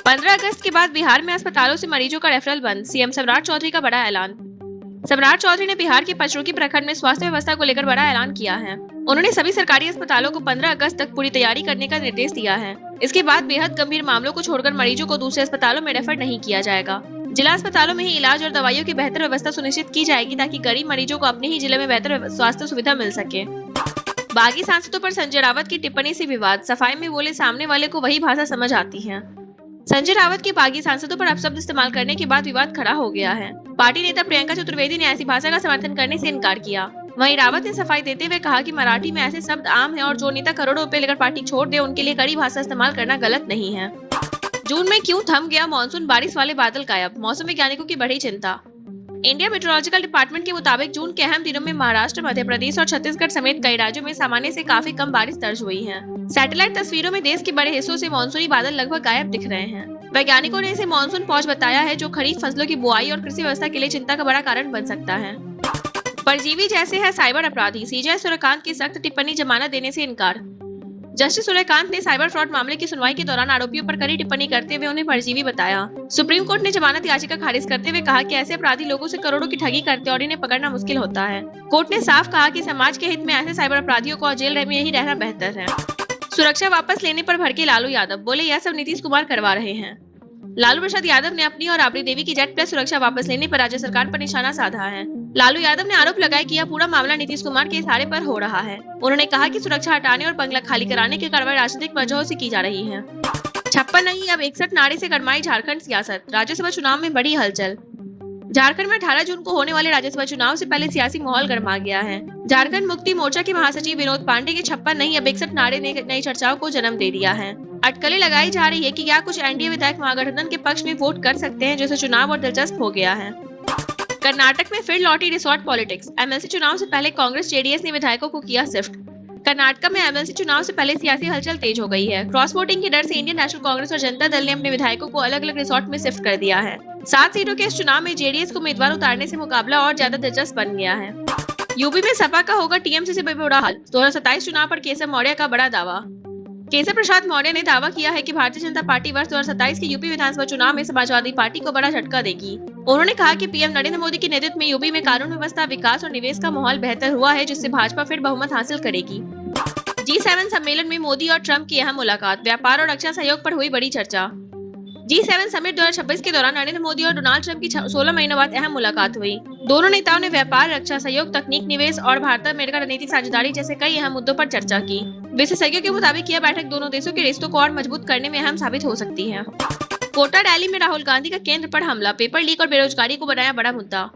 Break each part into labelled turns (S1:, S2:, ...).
S1: 15 अगस्त के बाद बिहार में अस्पतालों से मरीजों का रेफरल बंद, सीएम सम्राट चौधरी का बड़ा ऐलान। सम्राट चौधरी ने बिहार के पचरुखी प्रखंड में स्वास्थ्य व्यवस्था को लेकर बड़ा ऐलान किया है। उन्होंने सभी सरकारी अस्पतालों को 15 अगस्त तक पूरी तैयारी करने का निर्देश दिया है। इसके बाद बेहद गंभीर मामलों को छोड़कर मरीजों को दूसरे अस्पतालों में रेफर नहीं किया जाएगा। जिला अस्पतालों में ही इलाज और दवाइयों की बेहतर व्यवस्था सुनिश्चित की जाएगी ताकि गरीब मरीजों को अपने ही जिले में बेहतर स्वास्थ्य सुविधा मिल सके। बागी सांसदों पर संजय रावत की टिप्पणी से विवाद, सफाई में बोले सामने वाले को वही भाषा समझ आती है। संजय रावत के बागी सांसदों पर अपशब्द इस्तेमाल करने के बाद विवाद खड़ा हो गया है। पार्टी नेता प्रियंका चतुर्वेदी ने ऐसी भाषा का समर्थन करने से इनकार किया। वहीं रावत ने सफाई देते हुए कहा कि मराठी में ऐसे शब्द आम है और जो नेता करोड़ों रुपए लेकर पार्टी छोड़ दे उनके लिए कड़ी भाषा इस्तेमाल करना गलत नहीं है। जून में क्यों थम गया मानसून, बारिश वाले बादल गायब, मौसम वैज्ञानिकों की बड़ी चिंता। इंडिया मेट्रोलॉजिकल डिपार्टमेंट के मुताबिक जून के अहम दिनों में महाराष्ट्र, मध्य प्रदेश और छत्तीसगढ़ समेत कई राज्यों में सामान्य से काफी कम बारिश दर्ज हुई है। सैटेलाइट तस्वीरों में देश के बड़े हिस्सों से मानसूनी बादल लगभग गायब दिख रहे हैं। वैज्ञानिकों ने इसे मानसून पहुंच बताया है, जो खरीफ फसलों की बुआई और कृषि व्यवस्था के लिए चिंता का बड़ा कारण बन सकता है। परजीवी जैसे है साइबर अपराधी, सीजे सूर्यकांत की सख्त टिप्पणी, जमानत देने से इनकार। जस्टिस सूर्यकांत ने साइबर फ्रॉड मामले की सुनवाई के दौरान आरोपियों पर कड़ी टिप्पणी करते हुए उन्हें परजीवी बताया। सुप्रीम कोर्ट ने जमानत याचिका खारिज करते हुए कहा कि ऐसे अपराधी लोगों से करोड़ों की ठगी करते और इन्हें पकड़ना मुश्किल होता है। कोर्ट ने साफ कहा कि समाज के हित में ऐसे साइबर अपराधियों को जेल में ही रहना बेहतर है। सुरक्षा वापस लेने पर भड़के लालू यादव, बोले यह सब नीतीश कुमार करवा रहे हैं। लालू प्रसाद यादव ने अपनी और राबड़ी देवी की जेट प्लस सुरक्षा वापस लेने पर राज्य सरकार पर निशाना साधा है। लालू यादव ने आरोप लगाया कि यह पूरा मामला नीतीश कुमार के इशारे पर हो रहा है। उन्होंने कहा कि सुरक्षा हटाने और बंगला खाली कराने की कार्रवाई राजनीतिक वजहों से की जा रही है। 56 नहीं अब 61 नारे से गरमाई झारखंड सियासत, राज्यसभा चुनाव में बड़ी हलचल। झारखंड में 18 जून को होने वाले राज्यसभा चुनाव से पहले सियासी माहौल गर्मा गया है। झारखंड मुक्ति मोर्चा के महासचिव विनोद पांडे के 56 नहीं अब 61 नारे ने नई चर्चाओं को जन्म दे दिया है। अटकलें लगाई जा रही है कि क्या कुछ एनडीए विधायक महागठबंधन के पक्ष में वोट कर सकते हैं, जिससे चुनाव और दिलचस्प हो गया है। कर्नाटक में फिर लौटी रिसोर्ट पॉलिटिक्स, एमएलसी चुनाव से पहले कांग्रेस जेडीएस ने विधायकों को किया शिफ्ट। कर्नाटक में एमएलसी चुनाव से पहले सियासी हलचल तेज हो गई है। क्रॉस वोटिंग के डर से इंडियन नेशनल कांग्रेस और जनता दल ने अपने विधायकों को अलग अलग रिसोर्ट में शिफ्ट कर दिया है। 7 सीटों के इस चुनाव में जेडीएस को उम्मीदवार उतारने से मुकाबला और ज्यादा दिलचस्प बन गया है। यूपी में सपा का होगा टीएमसी से बुरा हाल, 2027 चुनाव पर केशव मौर्य का बड़ा दावा। केशव प्रसाद मौर्य ने दावा किया है कि भारतीय जनता पार्टी वर्ष 2027 के यूपी विधानसभा चुनाव में समाजवादी पार्टी को बड़ा झटका देगी। उन्होंने कहा कि पीएम नरेंद्र मोदी के नेतृत्व में यूपी में कानून व्यवस्था, विकास और निवेश का माहौल बेहतर हुआ है, जिससे भाजपा फिर बहुमत हासिल करेगी। G7 सम्मेलन में मोदी और ट्रंप की अहम मुलाकात, व्यापार और रक्षा सहयोग पर हुई बड़ी चर्चा। G7 समिट 2026 के दौरान नरेंद्र मोदी और डोनाल्ड ट्रंप की 16 महीनों बाद अहम मुलाकात हुई। दोनों नेताओं ने व्यापार, रक्षा सहयोग, तकनीक, निवेश और भारत अमेरिका रणनीतिक साझेदारी जैसे कई अहम मुद्दों पर चर्चा की। विशेषज्ञों के मुताबिक यह बैठक दोनों देशों के रिश्तों को और मजबूत करने में अहम साबित हो सकती है। कोटा रैली में राहुल गांधी का केंद्र पर हमला, पेपर लीक और बेरोजगारी को बनाया बड़ा मुद्दा।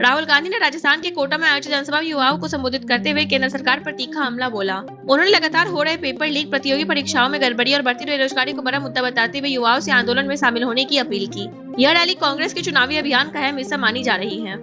S1: राहुल गांधी ने राजस्थान के कोटा में आयोजित जनसभा में युवाओं को संबोधित करते हुए केंद्र सरकार पर तीखा हमला बोला। उन्होंने लगातार हो रहे पेपर लीक, प्रतियोगी परीक्षाओं में गड़बड़ी और बढ़ती बेरोजगारी को बड़ा मुद्दा बताते हुए युवाओं से आंदोलन में शामिल होने की अपील की। यह रैली कांग्रेस के चुनावी अभियान का अहम हिस्सा मानी जा रही है।